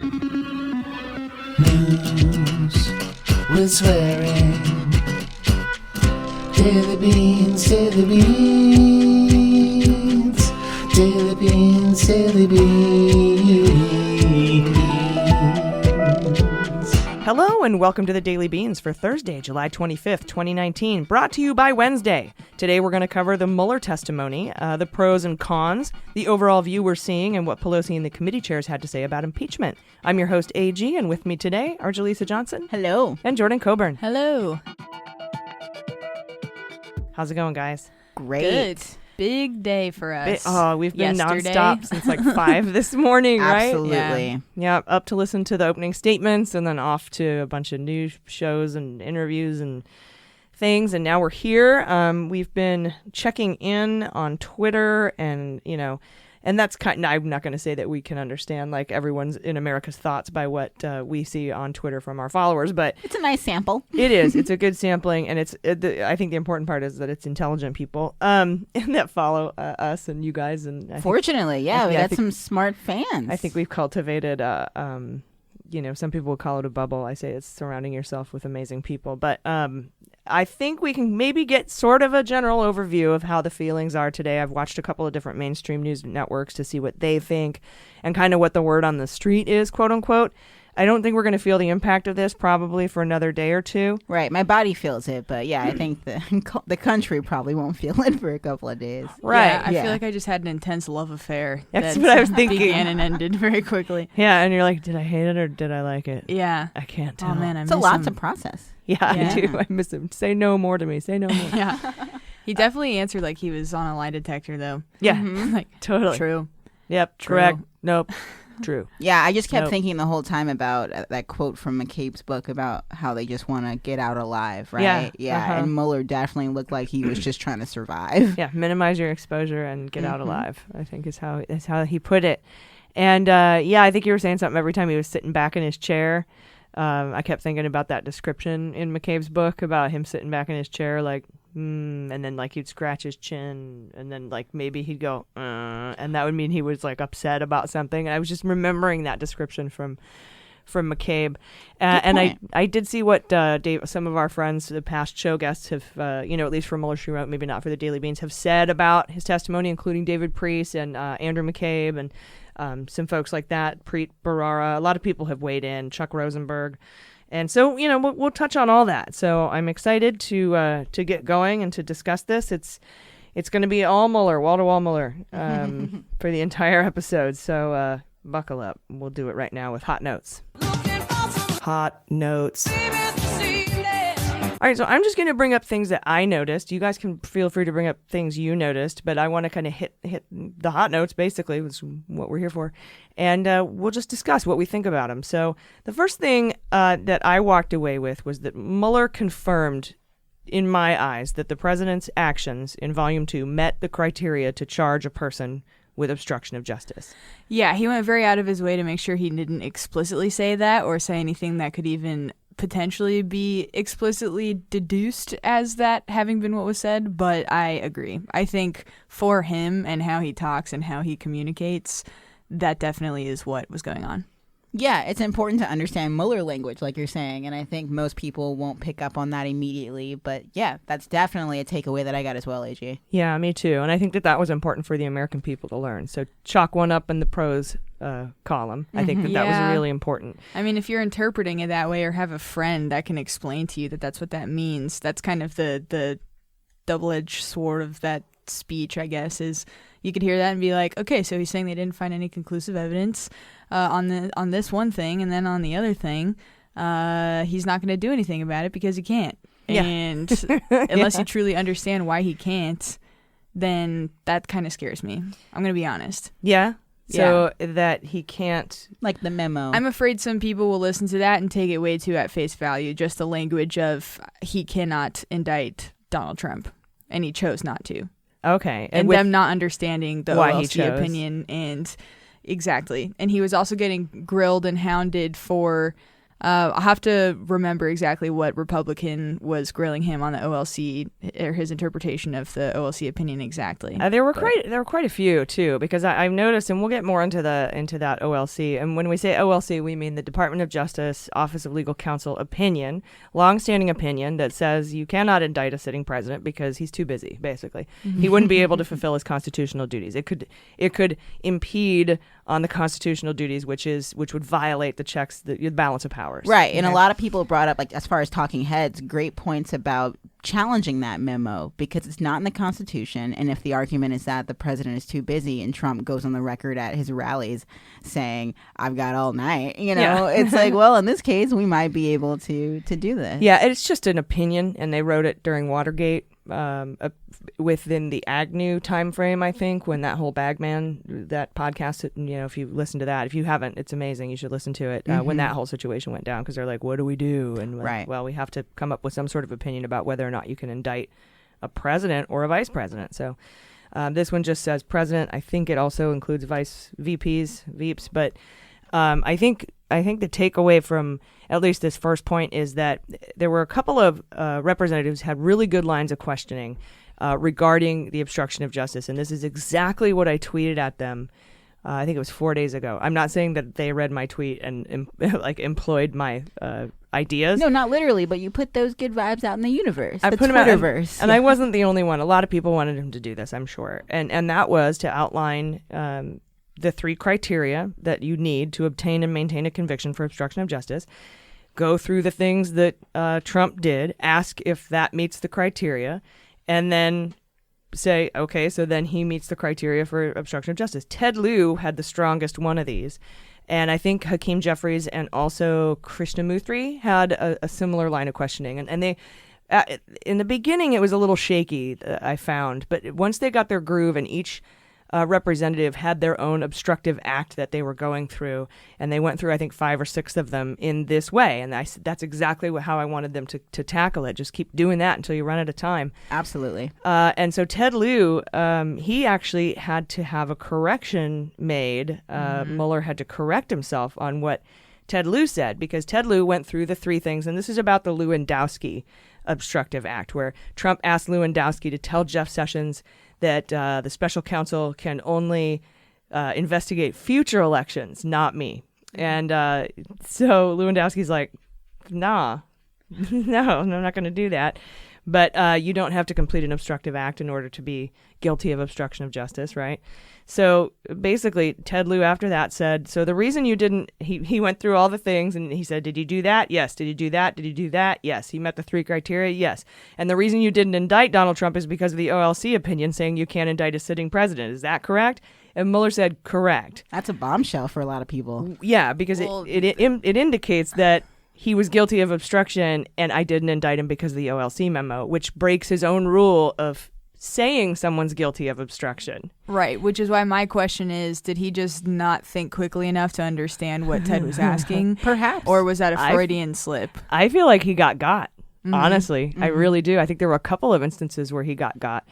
News with swearing. Daily beans, daily beans. Daily beans, daily beans. Hello and welcome to the Daily Beans for Thursday, July 25th, 2019, brought to you by Wednesday. Today we're going to cover the Mueller testimony, the pros and cons, the overall view we're seeing, and what Pelosi and the committee chairs had to say about impeachment. I'm your host, AG, and with me today are Jaleesa Johnson. Hello. And Jordan Coburn. Hello. How's it going, guys? Great. Good. Big day for us. We've been Yesterday. nonstop since like 5 this morning, right? Absolutely. Yeah, up to listen to the opening statements and then off to a bunch of news shows and interviews and things. And now we're here. We've been checking in on Twitter and, and that's I'm not going to say that we can understand like everyone's in America's thoughts by what we see on Twitter from our followers, but It's a nice sample. it is. It's a good sampling, and I think the important part is that it's intelligent people and that follow us and you guys. And Fortunately, we I got think- some smart fans. I think we've cultivated, some people would call it a bubble. I say it's surrounding yourself with amazing people. But I think we can maybe get sort of a general overview of how the feelings are today. I've watched a couple of different mainstream news networks to see what they think and kind of what the word on the street is, quote unquote. I don't think we're going to feel the impact of this probably for another day or two. Right. My body feels it, but I think the country probably won't feel it for a couple of days. Right. Yeah, I feel like I just had an intense love affair. That's what I was thinking. Began and ended very quickly. Yeah, and you're like, did I hate it or did I like it? Yeah. I can't tell. Oh, man, I It's miss a lot him. to process. Yeah, Yeah. I do. I miss him. Say no more to me. Say no more. Yeah. He definitely answered like he was on a lie detector, though. Yeah, Like, totally. true. Yep, True. correct. Nope, true. Yeah, I just kept Nope. thinking the whole time about that quote from McCabe's book about how they just want to get out alive, right? Yeah, And Mueller definitely looked like he was just trying to survive. Yeah, minimize your exposure and get out alive, I think is how he put it. And I think you were saying something every time he was sitting back in his chair. I kept thinking about that description in McCabe's book about him sitting back in his chair like, and then like he'd scratch his chin and then like maybe he'd go, and that would mean he was like upset about something. And I was just remembering that description from McCabe. And I did see what some of our friends, the past show guests have, at least for Mueller, She Wrote, maybe not for the Daily Beans, have said about his testimony, including David Priest and Andrew McCabe and some folks like that, Preet Bharara. A lot of people have weighed in, Chuck Rosenberg. And so, we'll touch on all that. So I'm excited to get going and to discuss this. It's going to be all Mueller, wall-to-wall Mueller for the entire episode. So buckle up. We'll do it right now with Hot Notes. Hot Notes. All right, so I'm just going to bring up things that I noticed. You guys can feel free to bring up things you noticed, but I want to kind of hit the hot notes, basically, which is what we're here for. And we'll just discuss what we think about them. So the first thing that I walked away with was that Mueller confirmed, in my eyes, that the president's actions in Volume 2 met the criteria to charge a person with obstruction of justice. Yeah, he went very out of his way to make sure he didn't explicitly say that or say anything that could even potentially be explicitly deduced as that having been what was said, but I agree. I think for him and how he talks and how he communicates, that definitely is what was going on. Yeah, it's important to understand Mueller language, like you're saying, and I think most people won't pick up on that immediately. But yeah, that's definitely a takeaway that I got as well, AG. Yeah, me too. And I think that was important for the American people to learn. So chalk one up in the pros column. I think that was Yeah. really important. I mean, if you're interpreting it that way or have a friend that can explain to you that that's what that means, that's kind of the double-edged sword of that speech, I guess, is you could hear that and be like, okay, so he's saying they didn't find any conclusive evidence on this one thing, and then on the other thing, he's not going to do anything about it because he can't. Yeah. And unless you truly understand why he can't, then that kind of scares me. I'm going to be honest. Yeah. So that he can't. Like the memo. I'm afraid some people will listen to that and take it way too at face value, just the language of he cannot indict Donald Trump, and he chose not to. Okay. And with them not understanding the why he OLC chose. opinion and exactly. And he was also getting grilled and hounded for I'll have to remember exactly what Republican was grilling him on the OLC, or his interpretation of the OLC opinion exactly. There were quite a few too, because I've noticed, and we'll get more into that OLC. And when we say OLC, we mean the Department of Justice Office of Legal Counsel opinion, longstanding opinion that says you cannot indict a sitting president because he's too busy. Basically, he wouldn't be able to fulfill his constitutional duties. It could impede on the constitutional duties, which would violate the checks, the balance of powers. Right. And a lot of people brought up, like, as far as talking heads, great points about challenging that memo because it's not in the Constitution. And if the argument is that the president is too busy and Trump goes on the record at his rallies saying, I've got all night, it's like, well, in this case, we might be able to do this. Yeah, it's just an opinion, and they wrote it during Watergate. Within the Agnew time frame, I think, when that whole Bagman, that podcast, if you listen to that, if you haven't, it's amazing. You should listen to it. When that whole situation went down, because they're like, what do we do? And right. Well, we have to come up with some sort of opinion about whether or not you can indict a president or a vice president. So this one just says president. I think it also includes VPs, but I think the takeaway from at least this first point is that there were a couple of representatives had really good lines of questioning regarding the obstruction of justice. And this is exactly what I tweeted at them. I think it was 4 days ago. I'm not saying that they read my tweet and employed my ideas. No, not literally, but you put those good vibes out in the universe. I the put them out, Twitterverse. and I wasn't the only one. A lot of people wanted him to do this, I'm sure. And that was to outline the 3 criteria that you need to obtain and maintain a conviction for obstruction of justice. Go through the things that Trump did, ask if that meets the criteria, and then say, okay, so then he meets the criteria for obstruction of justice. Ted Lieu had the strongest one of these. And I think Hakeem Jeffries and also Krishnamurthy had a similar line of questioning. And they, in the beginning, it was a little shaky, I found. But once they got their groove and each representative had their own obstructive act that they were going through, and they went through, I think, 5 or 6 of them in this way. And that's exactly how I wanted them to tackle it. Just keep doing that until you run out of time. Absolutely. And so Ted Lieu, he actually had to have a correction made. Mueller had to correct himself on what Ted Lieu said, because Ted Lieu went through the 3 things, and this is about the Lewandowski obstructive act, where Trump asked Lewandowski to tell Jeff Sessions that the special counsel can only investigate future elections, not me. And so Lewandowski's like, nah, no, I'm not going to do that. But you don't have to complete an obstructive act in order to be guilty of obstruction of justice, right? So basically, Ted Lieu after that said, so the reason you didn't, he went through all the things and he said, did you do that? Yes. Did you do that? Did you do that? Yes. He met the 3 criteria? Yes. And the reason you didn't indict Donald Trump is because of the OLC opinion saying you can't indict a sitting president. Is that correct? And Mueller said, correct. That's a bombshell for a lot of people. Yeah, because it indicates that he was guilty of obstruction and I didn't indict him because of the OLC memo, which breaks his own rule of saying someone's guilty of obstruction. Right, which is why my question is, did he just not think quickly enough to understand what Ted was asking? Perhaps. Or was that a Freudian slip? I feel like he got. Honestly. I really do. I think there were a couple of instances where he got.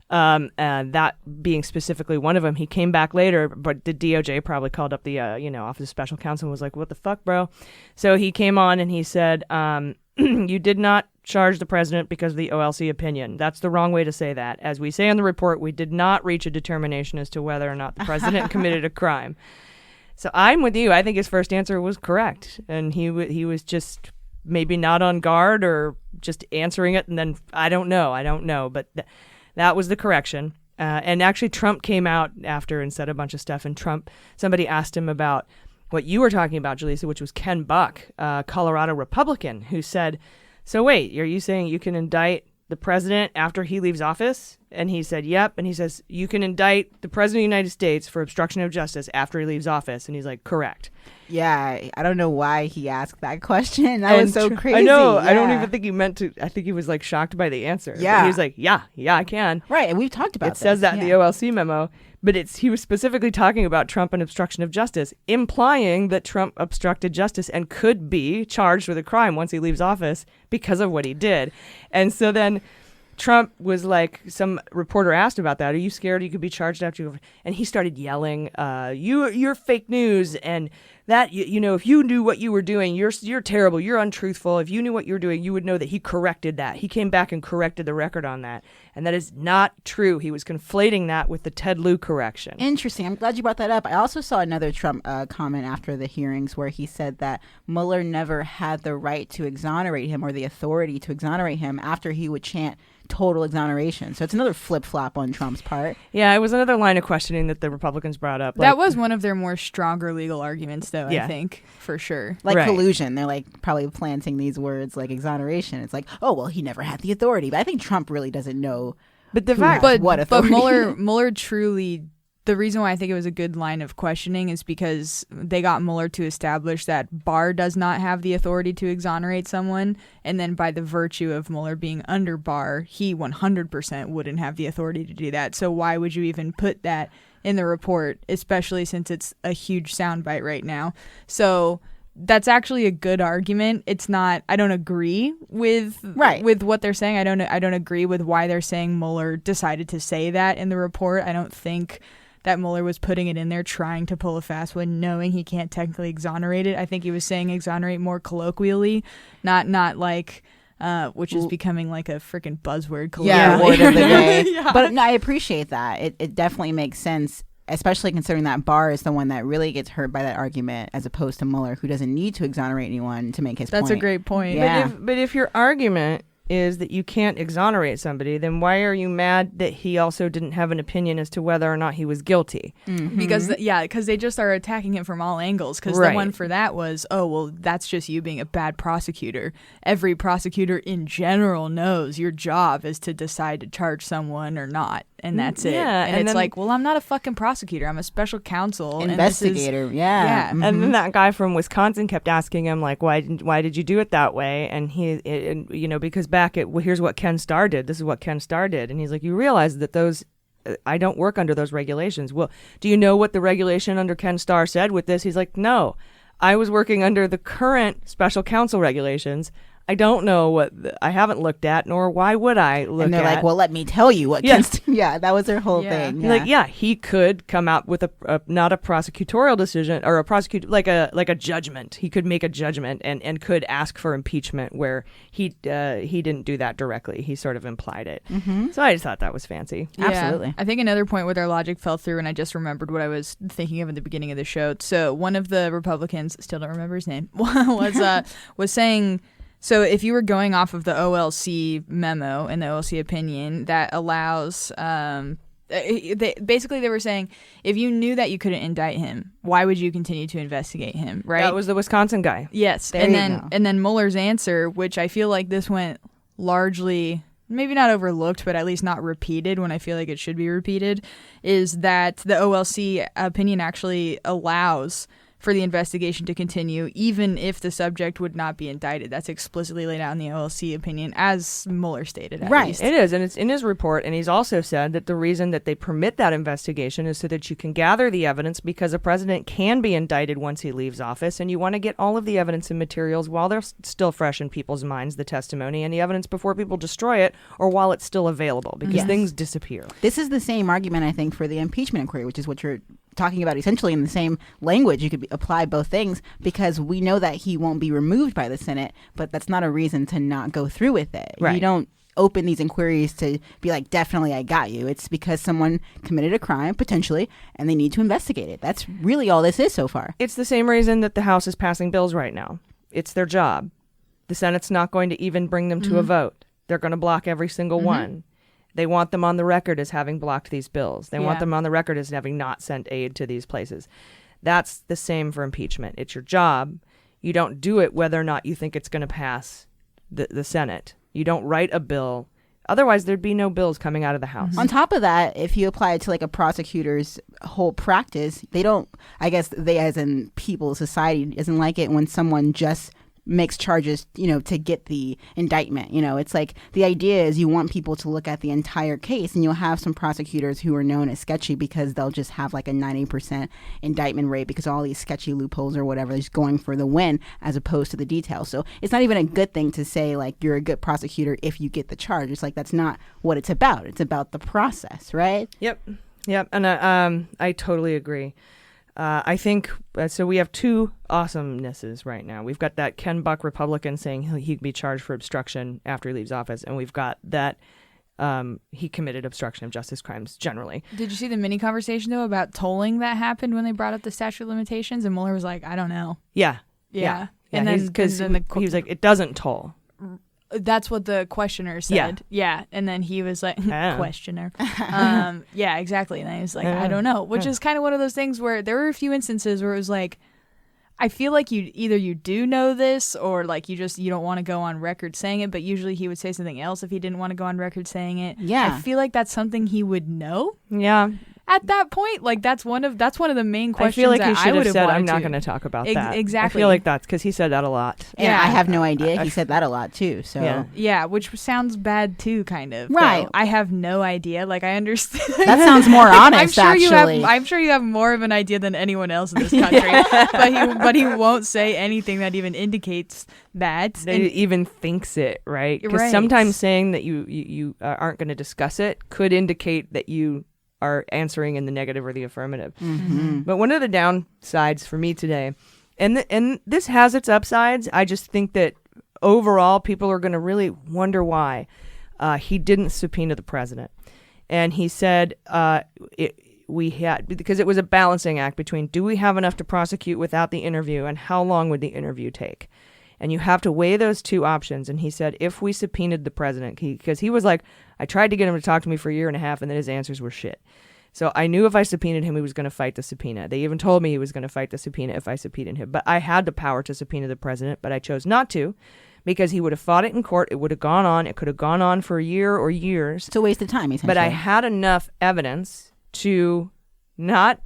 And that being specifically one of them. He came back later, but the DOJ probably called up the Office of Special Counsel and was like, what the fuck, bro? So he came on and he said, you did not charge the president because of the OLC opinion. That's the wrong way to say that. As we say in the report, we did not reach a determination as to whether or not the president committed a crime. So I'm with you. I think his first answer was correct. And he was just maybe not on guard or just answering it. And then I don't know. But that was the correction. And actually Trump came out after and said a bunch of stuff. And somebody asked him about what you were talking about, Jaleesa, which was Ken Buck, Colorado Republican, who said, so wait, are you saying you can indict the president after he leaves office? And he said, yep. And he says, you can indict the president of the United States for obstruction of justice after he leaves office. And he's like, correct. Yeah, I don't know why he asked that question. That was so crazy. I know. Yeah. I don't even think he meant to. I think he was like shocked by the answer. Yeah. But he was like, yeah, I can. Right, and we've talked about it. It says that in the OLC memo. But he was specifically talking about Trump and obstruction of justice, implying that Trump obstructed justice and could be charged with a crime once he leaves office because of what he did. And so then Trump was like, some reporter asked about that. Are you scared you could be charged after you? And he started yelling, "You're fake news," and that if you knew what you were doing, you're terrible, you're untruthful. If you knew what you were doing, you would know that he corrected that. He came back and corrected the record on that, and that is not true. He was conflating that with the Ted Lieu correction. Interesting. I'm glad you brought that up. I also saw another Trump comment after the hearings where he said that Mueller never had the right to exonerate him or the authority to exonerate him after he would chant total exoneration. So it's another flip-flop on Trump's part. Yeah, it was another line of questioning that the Republicans brought up. That was one of their more stronger legal arguments, though, I think, for sure. Like Right. collusion. They're like probably planting these words like exoneration. It's like, oh, well, he never had the authority. But I think Trump really doesn't know But the who fact, has what authority. But Mueller truly, the reason why I think it was a good line of questioning is because they got Mueller to establish that Barr does not have the authority to exonerate someone, and then by the virtue of Mueller being under Barr, he 100% wouldn't have the authority to do that. So why would you even put that in the report, especially since it's a huge soundbite right now? So that's actually a good argument. It's not. I don't agree with what they're saying. I don't agree with why they're saying Mueller decided to say that in the report. I don't think that Mueller was putting it in there trying to pull a fast one, knowing he can't technically exonerate it. I think he was saying exonerate more colloquially, not like, which is becoming like a freaking buzzword. Colloquially. Word of the day. Yeah. But no, I appreciate that. It definitely makes sense, especially considering that Barr is the one that really gets hurt by that argument, as opposed to Mueller, who doesn't need to exonerate anyone to make his point. That's a great point. Yeah. But if your argument is that you can't exonerate somebody, then why are you mad that he also didn't have an opinion as to whether or not he was guilty? Mm-hmm. Because they just are attacking him from all angles. Because Right. the one for that was, oh, well, that's just you being a bad prosecutor. Every prosecutor in general knows your job is to decide to charge someone or not. And that's it. Yeah, And and it's then- like, well, I'm not a fucking prosecutor. I'm a special counsel. Investigator. Yeah. Mhm. And then that guy from Wisconsin kept asking him, like, why did you do it that way? And because here's what Ken Starr did. This is what Ken Starr did. And he's like, you realize that those, I don't work under those regulations. Well, do you know what the regulation under Ken Starr said with this? He's like, no, I was working under the current special counsel regulations. I don't know what I haven't looked at, nor why would I look at. And they're like, well, let me tell you what. Yeah. Yeah, that was their whole Yeah. thing. Like, yeah, he could come out with not a prosecutorial decision or like a judgment. He could make a judgment and could ask for impeachment where he didn't do that directly. He sort of implied it. Mm-hmm. So I just thought that was fancy. Yeah. Absolutely. I think another point where their logic fell through, and I just remembered what I was thinking of in the beginning of the show. So one of the Republicans, still don't remember his name, was saying, so if you were going off of the OLC memo and the OLC opinion that allows, they were saying, if you knew that you couldn't indict him, why would you continue to investigate him, right? That was the Wisconsin guy. Yes. There you and go. then Mueller's answer, which I feel like this went largely, maybe not overlooked, but at least not repeated when I feel like it should be repeated, is that the OLC opinion actually allows for the investigation to continue, even if the subject would not be indicted. That's explicitly laid out in the OLC opinion, as Mueller stated, at Right. least. It is, and it's in his report, and he's also said that the reason that they permit that investigation is so that you can gather the evidence, because a president can be indicted once he leaves office, and you want to get all of the evidence and materials while they're still fresh in people's minds, the testimony and the evidence, before people destroy it or while it's still available, because Yes. things disappear. This is the same argument, I think, for the impeachment inquiry, which is what you're talking about essentially in the same language. You could apply both things, because we know that he won't be removed by the Senate, but that's not a reason to not go through with it. Right. You don't open these inquiries to be like, definitely I got you. It's because someone committed a crime, potentially, and they need to investigate it. That's really all this is so far. It's the same reason that the House is passing bills right now. It's their job. The Senate's not going to even bring them to a vote. They're going to block every single one. They want them on the record as having blocked these bills. They want Yeah. them on the record as having not sent aid to these places. That's the same for impeachment. It's your job. You don't do it whether or not you think it's going to pass the Senate. You don't write a bill. Otherwise, there'd be no bills coming out of the House. On top of that, if you apply it to like a prosecutor's whole practice, they don't, I guess they as in people, society doesn't like it when someone just makes charges, to get the indictment. It's like the idea is you want people to look at the entire case, and you'll have some prosecutors who are known as sketchy because they'll just have like a 90% indictment rate because all these sketchy loopholes or whatever, they're just going for the win as opposed to the details. So it's not even a good thing to say like you're a good prosecutor if you get the charge. It's like that's not what it's about. It's about the process, right? Yep. And I totally agree. I think so. We have two awesomenesses right now. We've got that Ken Buck Republican saying he can be charged for obstruction after he leaves office, and we've got that he committed obstruction of justice crimes generally. Did you see the mini conversation though about tolling that happened when they brought up the statute of limitations, and Mueller was like, I don't know. Yeah. And then because he was like, it doesn't toll. That's what the questioner said. Yeah. And then he was like, questioner. Yeah, exactly. And I was like, I don't know, which is kind of one of those things where there were a few instances where it was like, I feel like you do know this, or like you don't want to go on record saying it, but usually he would say something else if he didn't want to go on record saying it. Yeah. I feel like that's something he would know. Yeah. At that point, like that's one of the main questions. I feel like that he should have said, wanted "I'm not to. going to talk about that." Exactly. I feel like that's because he said that a lot. And I have no idea. He said that a lot too. So yeah, which sounds bad too, kind of. Right. Though. I have no idea. Like I understand. That sounds more honest. I'm sure you have more of an idea than anyone else in this country. but he won't say anything that even indicates that. That he even thinks it, right? Because sometimes saying that you aren't going to discuss it could indicate that you are answering in the negative or the affirmative. Mm-hmm. But one of the downsides for me today, and this has its upsides, I just think that overall people are going to really wonder why he didn't subpoena the president. And he said because it was a balancing act between do we have enough to prosecute without the interview and how long would the interview take? And you have to weigh those two options. And he said, if we subpoenaed the president, because he was like, I tried to get him to talk to me for a year and a half, and then his answers were shit. So I knew if I subpoenaed him, he was going to fight the subpoena. They even told me he was going to fight the subpoena if I subpoenaed him. But I had the power to subpoena the president, but I chose not to because he would have fought it in court. It would have gone on. It could have gone on for a year or years. It's a waste of time, essentially. But I had enough evidence to not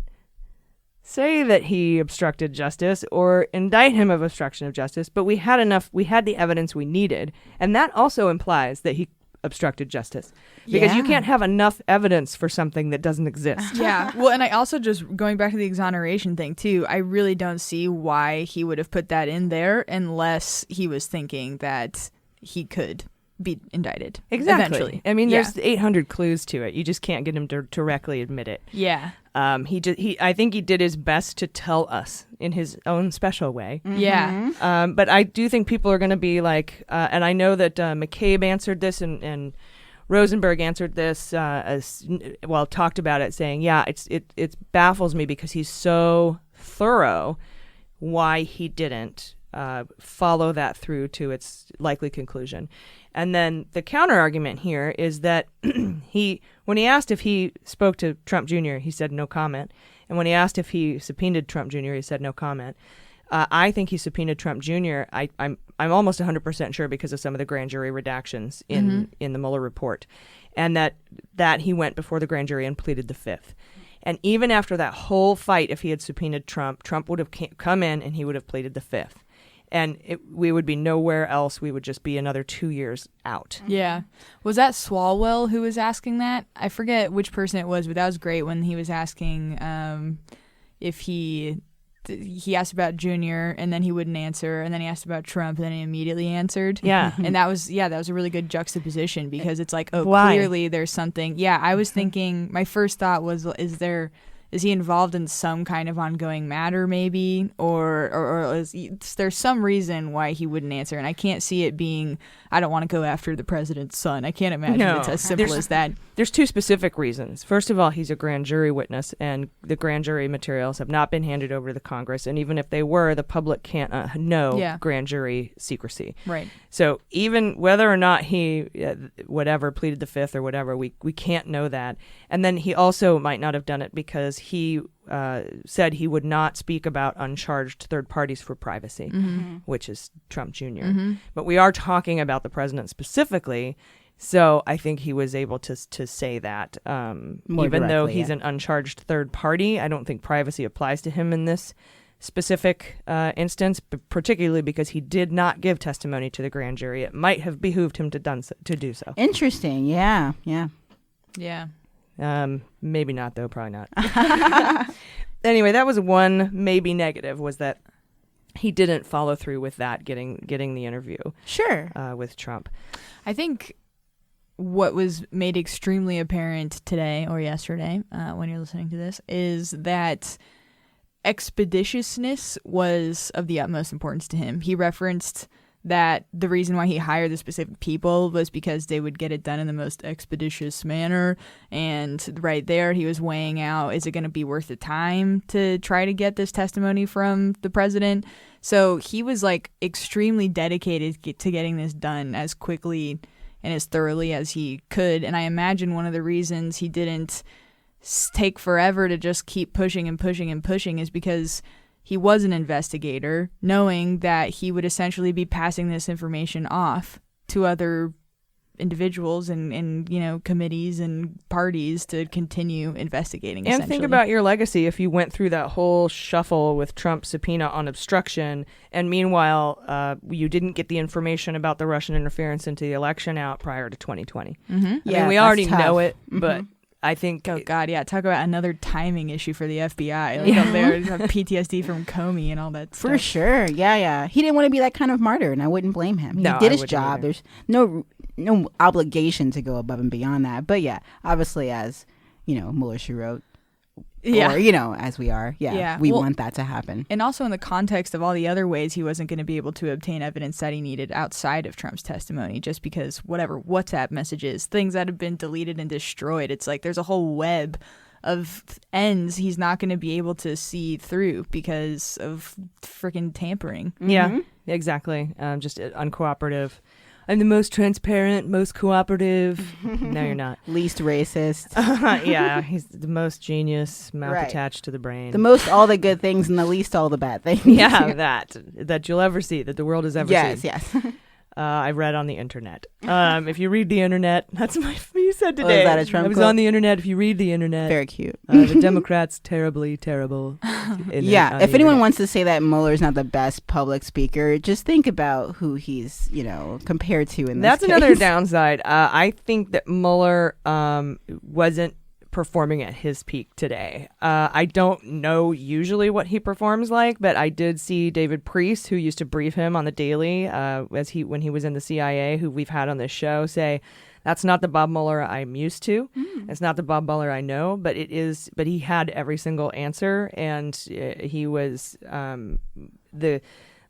say that he obstructed justice or indict him of obstruction of justice, but we had the evidence we needed. And that also implies that he obstructed justice because you can't have enough evidence for something that doesn't exist. Yeah. Well, and I also just going back to the exoneration thing too, I really don't see why he would have put that in there unless he was thinking that he could be indicted. Exactly. Eventually. I mean, there's 800 clues to it. You just can't get him to directly admit it. Yeah. I think he did his best to tell us in his own special way. Mm-hmm. Yeah. But I do think people are going to be like, and I know that McCabe answered this and Rosenberg answered this talked about it, saying, yeah, it baffles me because he's so thorough why he didn't follow that through to its likely conclusion. And then the counter argument here is that when he asked if he spoke to Trump Jr., he said no comment. And when he asked if he subpoenaed Trump Jr., he said no comment. I think he subpoenaed Trump Jr. I'm almost 100% sure because of some of the grand jury redactions in the Mueller report, and that he went before the grand jury and pleaded the fifth. And even after that whole fight, if he had subpoenaed Trump would have come in and he would have pleaded the fifth. And we would be nowhere else. We would just be another 2 years out. Yeah. Was that Swalwell who was asking that? I forget which person it was, but that was great when he was asking if he asked about Junior and then he wouldn't answer, and then he asked about Trump and then he immediately answered. Yeah. And that was a really good juxtaposition because it's like, Why? Clearly there's something. Yeah, I was thinking, my first thought was, is he involved in some kind of ongoing matter maybe? Or is there some reason why he wouldn't answer? And I can't see it being, I don't want to go after the president's son. I can't imagine it's as simple as that. There's two specific reasons. First of all, he's a grand jury witness, and the grand jury materials have not been handed over to the Congress. And even if they were, the public can't know grand jury secrecy. Right. So even whether or not he, pleaded the fifth or whatever, we can't know that. And then he also might not have done it because he said he would not speak about uncharged third parties for privacy, which is Trump Jr. Mm-hmm. But we are talking about the president specifically, so I think he was able to say that. Even though he's an uncharged third party, I don't think privacy applies to him in this specific instance, but particularly because he did not give testimony to the grand jury. It might have behooved him to do so. Interesting. Yeah. Maybe not, though. Probably not. Anyway, that was one maybe negative, was that he didn't follow through with that, getting the interview. Sure. With Trump. I think what was made extremely apparent today or yesterday, when you're listening to this, is that expeditiousness was of the utmost importance to him. He referenced that the reason why he hired the specific people was because they would get it done in the most expeditious manner. And right there, he was weighing out, is it going to be worth the time to try to get this testimony from the president? So he was like extremely dedicated to getting this done as quickly and as thoroughly as he could. And I imagine one of the reasons he didn't take forever to just keep pushing and pushing and pushing is because he was an investigator, knowing that he would essentially be passing this information off to other individuals and you know, committees and parties to continue investigating. And think about your legacy if you went through that whole shuffle with Trump's subpoena on obstruction, and meanwhile you didn't get the information about the Russian interference into the election out prior to 2020. Mm-hmm. I mean, we already know it, Mm-hmm. but I think... Oh, God, yeah. Talk about another timing issue for the FBI. Like, up there, have PTSD from Comey and all that stuff. For sure. Yeah. He didn't want to be that kind of martyr, and I wouldn't blame him. No, he did I his wouldn't job. either. There's no obligation to go above and beyond that. But yeah, obviously, as, you know, Mueller, she wrote, Yeah. or, you know, as we are, we Well, want that to happen. And also in the context of all the other ways he wasn't going to be able to obtain evidence that he needed outside of Trump's testimony, just because whatever WhatsApp messages, things that have been deleted and destroyed, it's like there's a whole web of ends he's not going to be able to see through because of freaking tampering. Yeah, exactly. Just uncooperative. I'm the most transparent, most cooperative. No, you're not. Least racist. Yeah, he's the most genius, mouth Right. attached to the brain. The most all the good things and the least all the bad things. Yeah, that you'll ever see, that the world has ever seen. Yes. I read on the internet. If you read the internet, that's you said today. is that a Trump I was quote? on the internet. If you read the internet, Very cute. the Democrats terribly terrible. Yeah, if anyone wants to say that Mueller's not the best public speaker, just think about who he's, you know, compared to in this That's case. another downside. I think that Mueller wasn't performing at his peak today. I don't know usually what he performs like, but I did see David Priest, who used to brief him on the daily when he was in the CIA, who we've had on this show, say, that's not the Bob Mueller I'm used to. It's not the Bob Mueller I know, but it is. But he had every single answer, and he was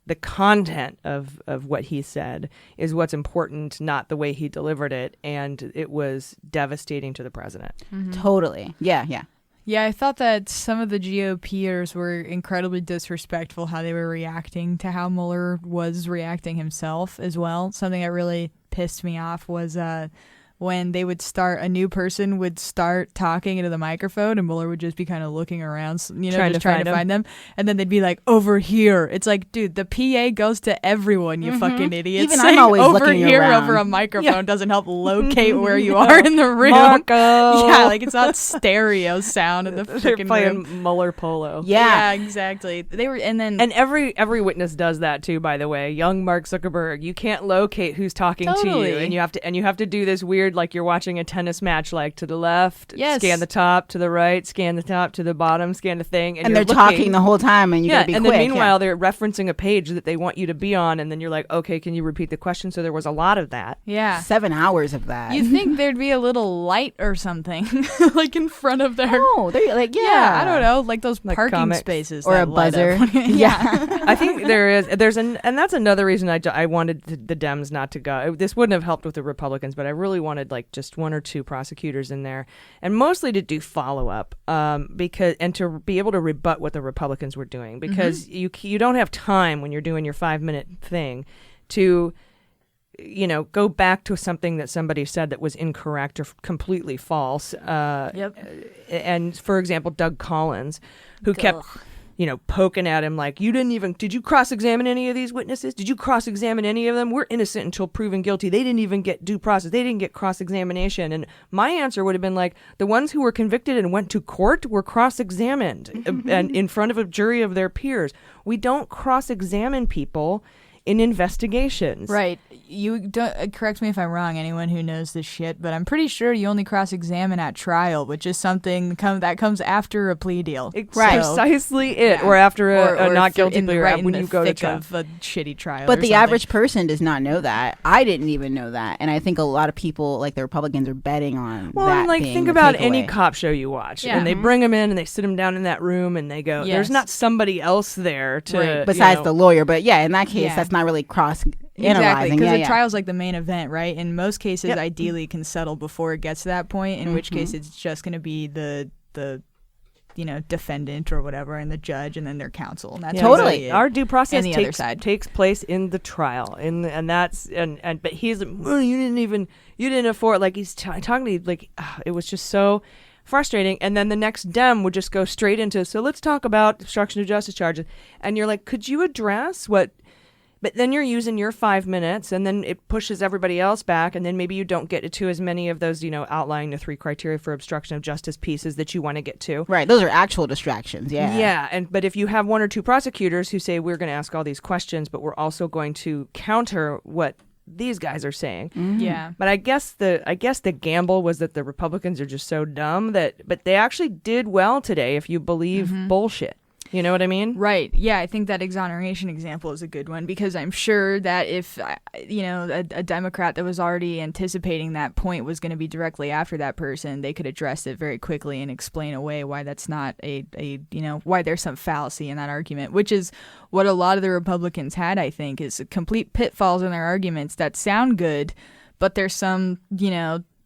the content of what he said is what's important, not the way he delivered it. And it was devastating to the president. Totally. Yeah. Yeah, I thought that some of the GOPers were incredibly disrespectful how they were reacting to how Mueller was reacting himself as well. Something that really pissed me off was when they would start, a new person would start talking into the microphone and Mueller would just be kind of looking around, you know, Trying just to trying to find them. And then they'd be like, over here. It's like, dude, the PA goes to everyone, you fucking idiots. Even I'm Saying always over looking here around. over a microphone doesn't help locate where you are in the room. Marco! Yeah, like it's not stereo sound in the They're freaking playing room. Mueller polo. Yeah. Exactly. They were, and then And every witness does that too, by the way. Young Mark Zuckerberg, you can't locate who's talking to Totally. you, and you have to do this weird, like you're watching a tennis match, like to the left, Yes. scan the top, to the right, scan the top, to the bottom, scan the thing, And you're they're looking. talking the whole time, and you Yeah, gotta be and quick. then meanwhile they're referencing a page that they want you to be on, and then you're like, okay, can you repeat the question? So there was a lot of that. yeah. 7 hours of that. You'd think there'd be a little light or something, like in front of their. Oh, they're like, Yeah, I don't know, like those Like parking comics. spaces Or that a light up. buzzer. Yeah. I think and that's another reason I wanted the Dems not to go. This wouldn't have helped with the Republicans, but I really wanted like just one or two prosecutors in there, and mostly to do follow up, because and to be able to rebut what the Republicans were doing, because you don't have time when you're doing your 5-minute thing to, you know, go back to something that somebody said that was incorrect or completely false. Yep. And for example, Doug Collins, who kept, you know, poking at him like, did you cross-examine any of these witnesses? Did you cross-examine any of them? We're innocent until proven guilty. They didn't even get due process. They didn't get cross-examination. And my answer would have been like, the ones who were convicted and went to court were cross-examined and in front of a jury of their peers. We don't cross-examine people in investigations. Right. You don't correct me if I'm wrong, anyone who knows this shit, but I'm pretty sure you only cross-examine at trial, which is something that comes after a plea deal. It's Right. precisely it, Yeah. or after a Or not if guilty in- plea, or right in when the you go to thick trial. of a shitty trial. But or the something. average person does not know that. I didn't even know that, and I think a lot of people, like the Republicans, are betting on Well, that. and like being think the about any takeaway. cop show you watch, Yeah. and they bring them in and they sit them down in that room and they go, "There's Yes. not somebody else there to Right. besides the lawyer. But yeah, in that case, Yeah. that's not really cross Exactly, analyzing. because Yeah, the yeah. trial's like the main event, right? In most cases, Yep. ideally can settle before it gets to that point. In which case, it's just going to be the defendant or whatever, and the judge, and then their counsel. And that's Yeah, Totally. really it. Our due process And the other takes side. takes place in the trial, and that's and but he's well, you didn't afford, like he's talking to you, like it was just so frustrating. And then the next Dem would just go straight into, so let's talk about obstruction of justice charges, and you're like, could you address what? But then you're using your 5 minutes, and then it pushes everybody else back, and then maybe you don't get to as many of those, outlining the 3 criteria for obstruction of justice pieces that you want to get to. Right, those are actual distractions. Yeah. Yeah, but if you have 1 or 2 prosecutors who say we're going to ask all these questions, but we're also going to counter what these guys are saying. Yeah. But I guess the gamble was that the Republicans are just so dumb but they actually did well today if you believe bullshit. You know what I mean? Right. Yeah, I think that exoneration example is a good one, because I'm sure that if, a Democrat that was already anticipating that point was going to be directly after that person, they could address it very quickly and explain away why that's not why there's some fallacy in that argument, which is what a lot of the Republicans had, I think, is complete pitfalls in their arguments that sound good, but there's some,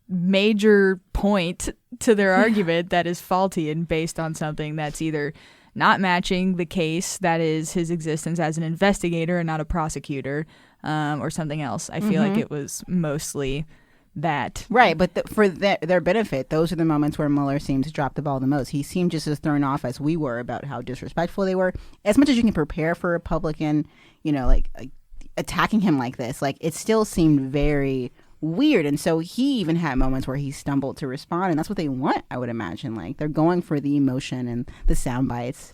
major point to their argument that is faulty and based on something that's either not matching the case, that is his existence as an investigator and not a prosecutor, or something else. I feel like it was mostly that. Right, but for their benefit, those are the moments where Mueller seemed to drop the ball the most. He seemed just as thrown off as we were about how disrespectful they were. As much as you can prepare for a Republican, like attacking him like this, like it still seemed very weird. And so he even had moments where he stumbled to respond, and that's what they want, I would imagine. Like they're going for the emotion and the sound bites.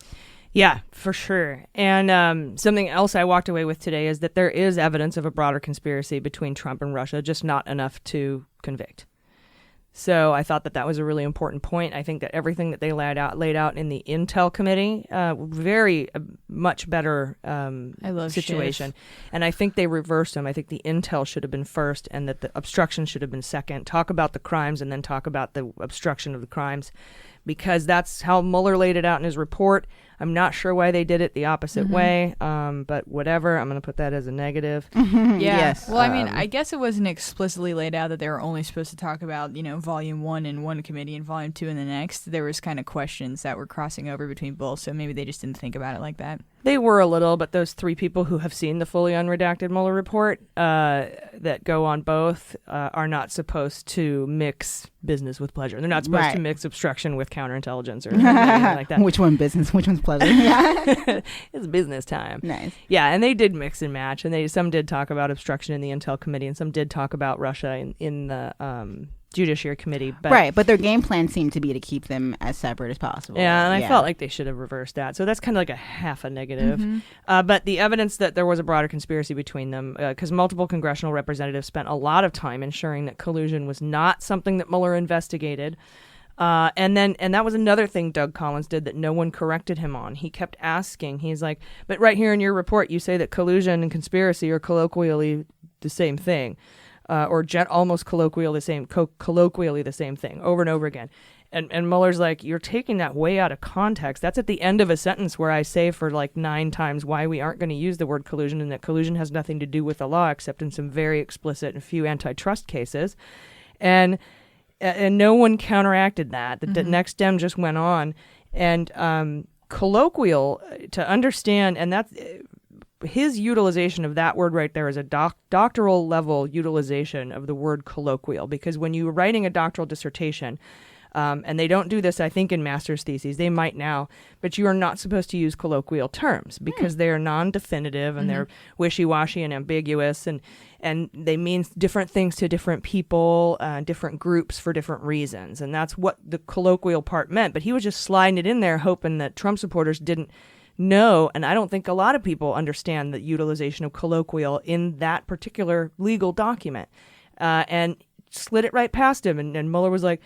Yeah, for sure. And something else I walked away with today is that there is evidence of a broader conspiracy between Trump and Russia, just not enough to convict. So I thought that was a really important point. I think that everything that they laid out in the Intel Committee, very much better I love situation. Schiff. And I think they reversed them. I think the Intel should have been first, and that the obstruction should have been second. Talk about the crimes and then talk about the obstruction of the crimes, because that's how Mueller laid it out in his report. I'm not sure why they did it the opposite way, but whatever. I'm going to put that as a negative. Yeah. Yes. Well, I mean, I guess it wasn't explicitly laid out that they were only supposed to talk about, volume 1 in one committee and volume 2 in the next. There was kind of questions that were crossing over between both, so maybe they just didn't think about it like that. They were a little, but those 3 people who have seen the fully unredacted Mueller report that go on both are not supposed to mix business with pleasure. They're not supposed to mix obstruction with counterintelligence or anything like that. Which one business? Which one's pleasure? Yeah. It's business time. Nice. Yeah, and they did mix and match, and some did talk about obstruction in the Intel Committee, and some did talk about Russia in the Judiciary Committee. But But their game plan seemed to be to keep them as separate as possible. yeah, and I felt like they should have reversed that. So that's kind of like a half a negative. But the evidence that there was a broader conspiracy between them, because multiple congressional representatives spent a lot of time ensuring that collusion was not something that Mueller investigated. And that was another thing Doug Collins did that no one corrected him on. He kept asking. He's like, but right here in your report, you say that collusion and conspiracy are colloquially the same thing. Or almost colloquially the same thing over and over again. And Mueller's like, you're taking that way out of context. That's at the end of a sentence where I say for like 9 times why we aren't going to use the word collusion, and that collusion has nothing to do with the law except in some very explicit and few antitrust cases. And no one counteracted that. The next Dem just went on. And colloquial, to understand, and that's... his utilization of that word right there is a doctoral level utilization of the word colloquial, because when you're writing a doctoral dissertation, and they don't do this, I think, in master's theses, they might now, but you are not supposed to use colloquial terms because they are non-definitive and they're wishy-washy and ambiguous, and they mean different things to different people, different groups for different reasons. And that's what the colloquial part meant. But he was just sliding it in there hoping that Trump supporters didn't know, and I don't think a lot of people understand the utilization of colloquial in that particular legal document, and slid it right past him. And Mueller was like,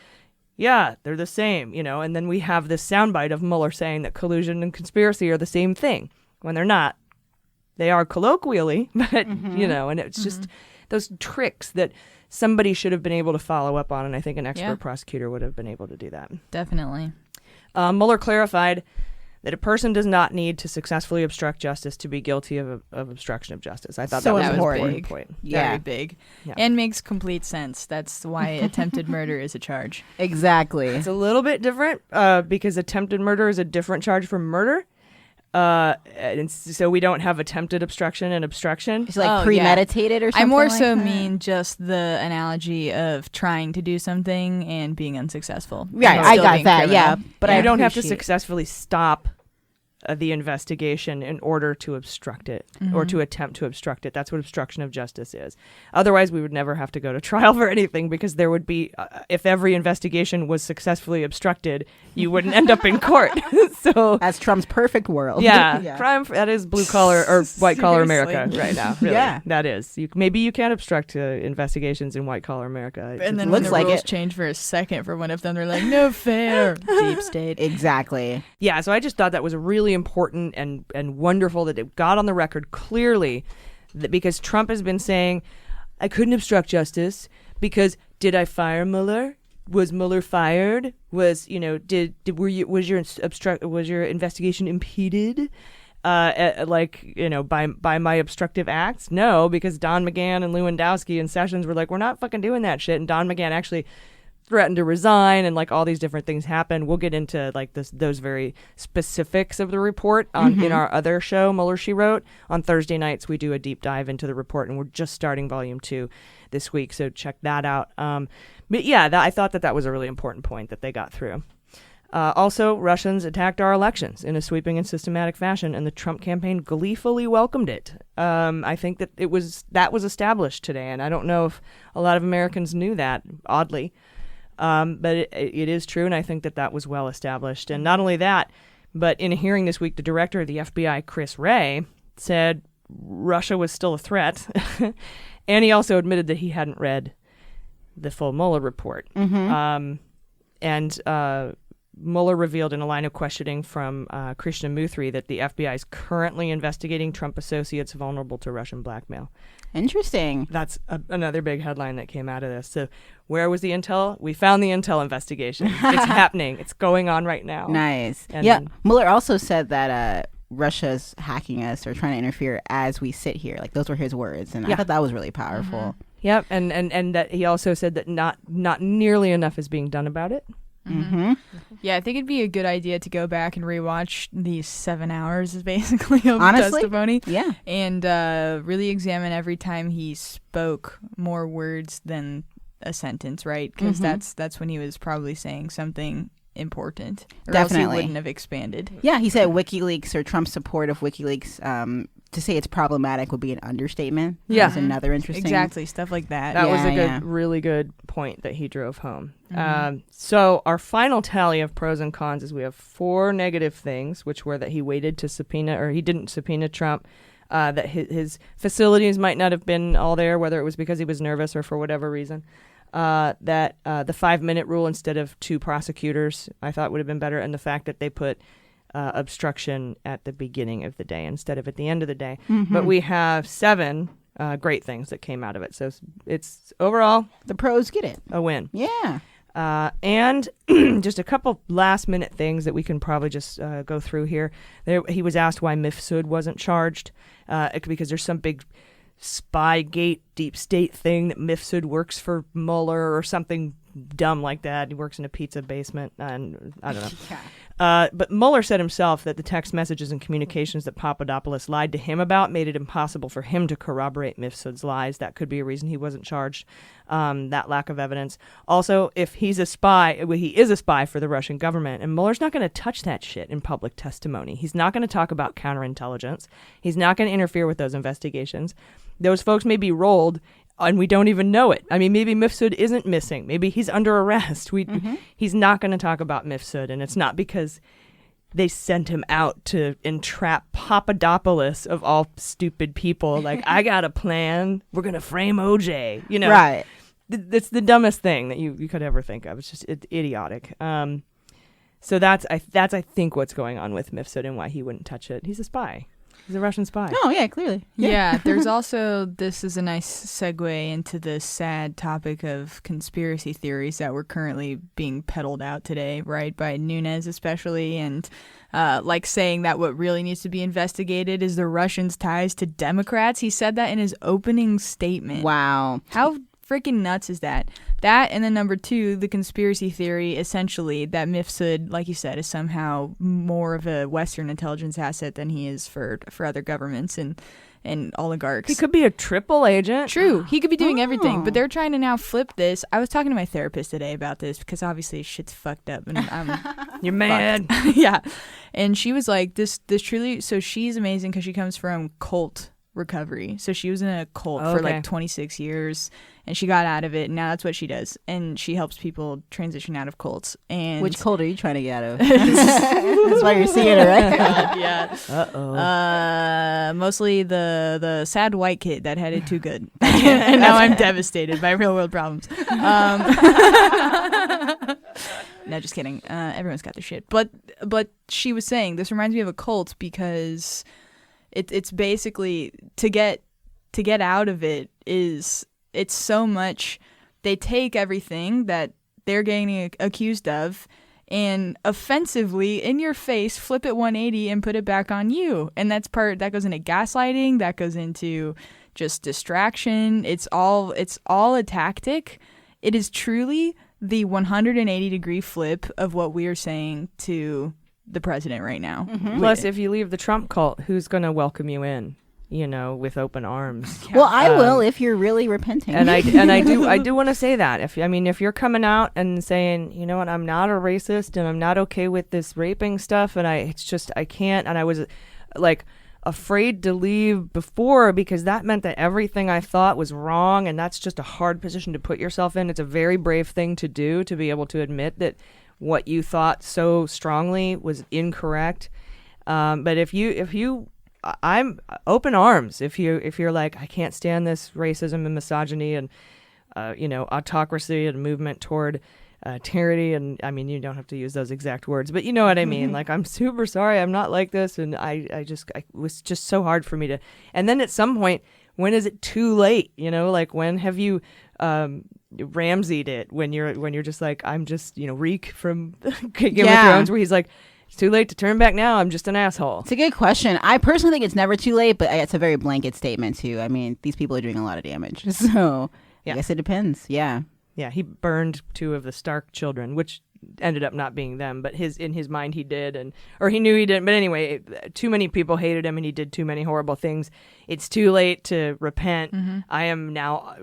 yeah, they're the same, and then we have this soundbite of Mueller saying that collusion and conspiracy are the same thing when they're not. They are colloquially, but, and it's just those tricks that somebody should have been able to follow up on, and I think an expert prosecutor would have been able to do that. Definitely. Mueller clarified that a person does not need to successfully obstruct justice to be guilty of obstruction of justice. I thought So that was an important. important point. Very big. Yeah. And makes complete sense. That's why attempted murder is a charge. Exactly. It's a little bit different because attempted murder is a different charge from murder. And so we don't have attempted obstruction and obstruction. It's like premeditated or something. I more like so that? mean just the analogy of trying to do something and being unsuccessful. Right, And I still got being that, criminal. yeah. But I you don't have to appreciate- successfully stop the investigation in order to obstruct it or to attempt to obstruct it. That's what obstruction of justice is. Otherwise, we would never have to go to trial for anything because there would be, if every investigation was successfully obstructed, you wouldn't end up in court. So That's Trump's perfect world. yeah, crime, that is blue collar or white collar America Seriously. right now. Really. Yeah. That is. Maybe you can obstruct investigations in white collar America. And then Looks when the like rules it. change for a second for one of them, they're like, no fair. Deep state. Exactly. Yeah, so I just thought that was really important and wonderful that it got on the record clearly that because Trump has been saying, I couldn't obstruct justice because did I fire Mueller? Was Mueller fired? Was was your investigation impeded? By my obstructive acts? No, because Don McGahn and Lewandowski and Sessions were like, we're not fucking doing that shit. And Don McGahn actually threatened to resign, and all these different things happened. We'll get into those very specifics of the report in our other show, Mueller, She Wrote. On Thursday nights, we do a deep dive into the report, and we're just starting volume 2 this week, so check that out. But yeah, I thought that was a really important point that they got through. Also, Russians attacked our elections in a sweeping and systematic fashion, and the Trump campaign gleefully welcomed it. I think that that was established today, and I don't know if a lot of Americans knew that, oddly. But it is true, and I think that was well established. And not only that, but in a hearing this week, the director of the FBI, Chris Wray, said Russia was still a threat. And he also admitted that he hadn't read the full Mueller report. And Mueller revealed in a line of questioning from Krishnamurthy that the FBI is currently investigating Trump associates vulnerable to Russian blackmail. Interesting. That's another big headline that came out of this. So where was the intel? We found the intel investigation. It's happening. It's going on right now. Nice. And yeah. Mueller also said that Russia's hacking us or trying to interfere as we sit here. Like, those were his words. And I thought that was really powerful. Yep. And that he also said that not nearly enough is being done about it. Yeah, I think it'd be a good idea to go back and rewatch these 7 hours, basically, of Honestly? testimony. Yeah. And really examine every time he spoke more words than a sentence, right? Because that's when he was probably saying something important. Or else Definitely. he wouldn't have expanded. Yeah, he said WikiLeaks or Trump's support of WikiLeaks, to say it's problematic would be an understatement. Yeah. That's another interesting. Exactly, stuff like that. That was a Yeah. really good point that he drove home. So our final tally of pros and cons is we have 4 negative things, which were that he waited to subpoena, or he didn't subpoena Trump, that his facilities might not have been all there, whether it was because he was nervous or for whatever reason. That the 5-minute rule instead of 2 prosecutors, I thought would have been better, and the fact that they put obstruction at the beginning of the day instead of at the end of the day. But we have 7 great things that came out of it. So it's overall The pros get it. a win. Yeah. And just a couple last minute things that we can probably just go through here. He was asked why Mifsud wasn't charged because there's some big Spygate deep state thing that Mifsud works for Mueller or something dumb like that. He works in a pizza basement, and I don't know. But Mueller said himself that the text messages and communications that Papadopoulos lied to him about made it impossible for him to corroborate Mifsud's lies. That could be a reason he wasn't charged, that lack of evidence. Also, if he's a spy, he is a spy for the Russian government, and Mueller's not going to touch that shit in public testimony. He's not going to talk about counterintelligence. He's not going to interfere with those investigations. Those folks may be rolled, and we don't even know it. I mean, maybe Mifsud isn't missing. Maybe he's under arrest. He's not going to talk about Mifsud, and it's not because they sent him out to entrap Papadopoulos of all stupid people. Like, I got a plan. We're going to frame OJ. You know, Right. It's the dumbest thing that you could ever think of. It's just idiotic. So that's I think what's going on with Mifsud and why he wouldn't touch it. He's a spy. He's a Russian spy. Oh, yeah, clearly. Yeah, there's also, this is a nice segue into the sad topic of conspiracy theories that were currently being peddled out today, right, by Nunes especially, and like saying that what really needs to be investigated is the Russians' ties to Democrats. He said that in his opening statement. Wow. How freaking nuts is that? That, and then number two, the conspiracy theory, essentially, that Mifsud, like you said, is somehow more of a Western intelligence asset than he is for other governments and oligarchs. He could be a triple agent. True. He could be doing everything, but they're trying to now flip this. I was talking to my therapist today about this because obviously shit's fucked up and I'm You're mad. yeah. And she was like, this truly, so she's amazing because she comes from cult recovery. So she was in a cult for like 26 years and she got out of it and now that's what she does. And she helps people transition out of cults. And which cult are you trying to get out of? That's why you're seeing it, right? yeah. Uh-oh. Mostly the sad white kid that had it too good. And now I'm devastated by real world problems. No, just kidding. Everyone's got their shit. But she was saying, this reminds me of a cult because it's basically to get out of it is, it's so much, they take everything that they're getting accused of and offensively in your face flip it 180 and put it back on you. And that goes into gaslighting, that goes into just distraction. It's all a tactic. It is truly the 180 degree flip of what we are saying to the president right now. Mm-hmm. Plus, if you leave the Trump cult, who's going to welcome you in? You know, with open arms. Well, I will if you're really repenting. And I do want to say that if you're coming out and saying, you know what, I'm not a racist and I'm not okay with this raping stuff, and I can't, and I was like afraid to leave before because that meant that everything I thought was wrong, and that's just a hard position to put yourself in. It's a very brave thing to do, to be able to admit that what you thought so strongly was incorrect. But if you I'm open arms if you're like, I can't stand this racism and misogyny and autocracy and movement toward tyranny, and I mean, you don't have to use those exact words, but you know what I mean. Like, I'm super sorry, I'm not like this, and I was just so hard for me to. And then at some point, when is it too late? You know, like when have you Ramsey'd it? When you're just like, I'm just Reek from Game of Thrones, where he's like, it's too late to turn back now. I'm just an asshole. It's a good question. I personally think it's never too late, but it's a very blanket statement too. I mean, these people are doing a lot of damage, so I guess it depends. Yeah. Yeah, he burned 2 of the Stark children, which ended up not being them, but in his mind he did, or he knew he didn't. But anyway, too many people hated him, and he did too many horrible things. It's too late to repent. Mm-hmm. I am now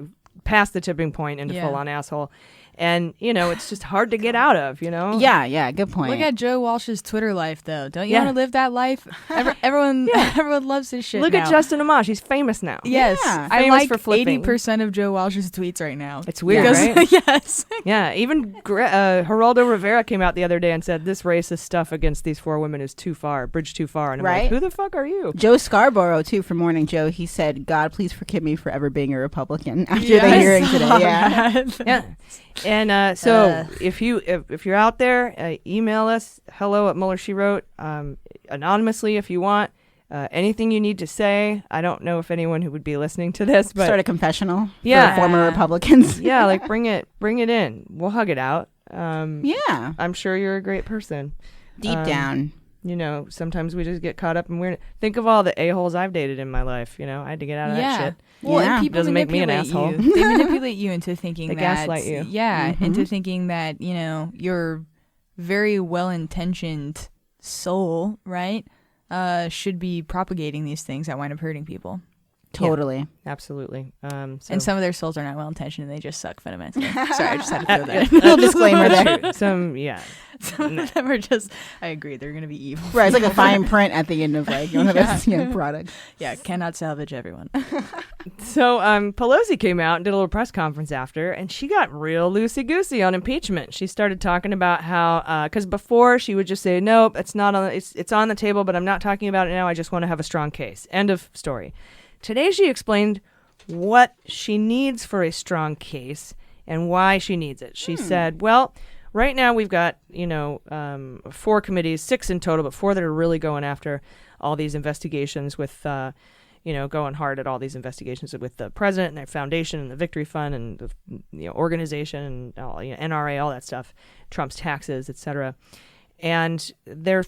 past the tipping point into full-on asshole. And, it's just hard to get out of, Yeah, good point. Look at Joe Walsh's Twitter life, though. Don't you want to live that life? Everyone loves his shit Look now. at Justin Amash. He's famous now. Yes. Yeah. I Famous like for flipping. 80% of Joe Walsh's tweets right now. It's weird, Yes. right? Yes. Yeah, even Geraldo Rivera came out the other day and said, this racist stuff against these 4 women is too far, bridge too far. And I'm like, who the fuck are you? Joe Scarborough, too, from Morning Joe, he said, God, please forgive me for ever being a Republican after the hearing today. Yeah. Yeah. And so if you're out there, email us, hello@MuellerSheWrote, anonymously if you want. Anything you need to say. I don't know if anyone who would be listening to this, but start a confessional for former Republicans. Yeah, like bring it in. We'll hug it out. Yeah. I'm sure you're a great person. Deep down. Sometimes we just get caught up in think of all the a-holes I've dated in my life. I had to get out of that shit. Well, and people doesn't make me an manipulate asshole. you. They manipulate you into thinking they gaslight you. Yeah, into thinking that, your very well-intentioned soul, right, should be propagating these things that wind up hurting people. Totally. Absolutely. So. And some of their souls are not well intentioned and they just suck fundamentally. Sorry, I just had to throw that in. Little disclaimer there. Some of them are just, I agree, they're going to be evil. Right, it's like a fine print at the end of like one of those products. Yeah, cannot salvage everyone. So Pelosi came out and did a little press conference after, and she got real loosey-goosey on impeachment. She started talking about how, because before she would just say, nope, it's not on, it's on the table, but I'm not talking about it now. I just want to have a strong case. End of story. Today she explained what she needs for a strong case and why she needs it. She said, well, right now we've got, 4 committees, 6 in total, but 4 that are really going after all these investigations with, going hard at all these investigations with the president and their foundation and the Victory Fund and the organization and all, NRA, all that stuff, Trump's taxes, etc. And they're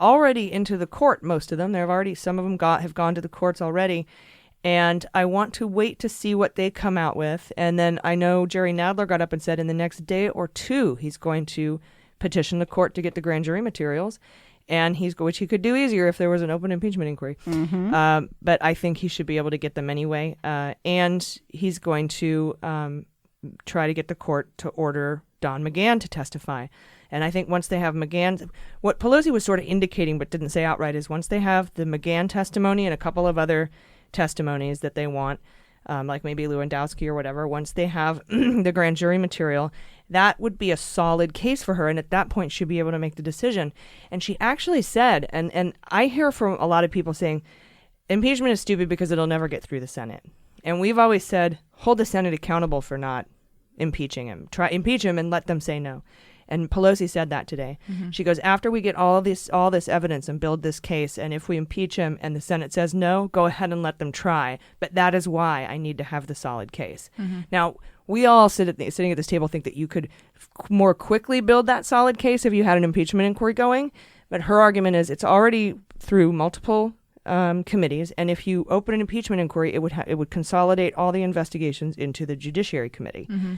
already into the court, most of them. Some of them have gone to the courts already. And I want to wait to see what they come out with. And then I know Jerry Nadler got up and said in the next day or 2, he's going to petition the court to get the grand jury materials. And which he could do easier if there was an open impeachment inquiry. Mm-hmm. But I think he should be able to get them anyway. And he's going to try to get the court to order Don McGahn to testify. And I think once they have McGahn, what Pelosi was sort of indicating but didn't say outright is once they have the McGahn testimony and a couple of other testimonies that they want, like maybe Lewandowski or whatever, once they have the grand jury material, that would be a solid case for her. And at that point, she'd be able to make the decision. And she actually said, and I hear from a lot of people saying, impeachment is stupid because it'll never get through the Senate. And we've always said, hold the Senate accountable for not impeaching him. Impeach him and let them say no. And Pelosi said that today. Mm-hmm. She goes, after we get all this evidence and build this case, and if we impeach him and the Senate says no, go ahead and let them try. But that is why I need to have the solid case. Mm-hmm. Now, we all sitting at this table think that you could more quickly build that solid case if you had an impeachment inquiry going. But her argument is it's already through multiple committees, and if you open an impeachment inquiry, it would consolidate all the investigations into the Judiciary Committee. Mm-hmm.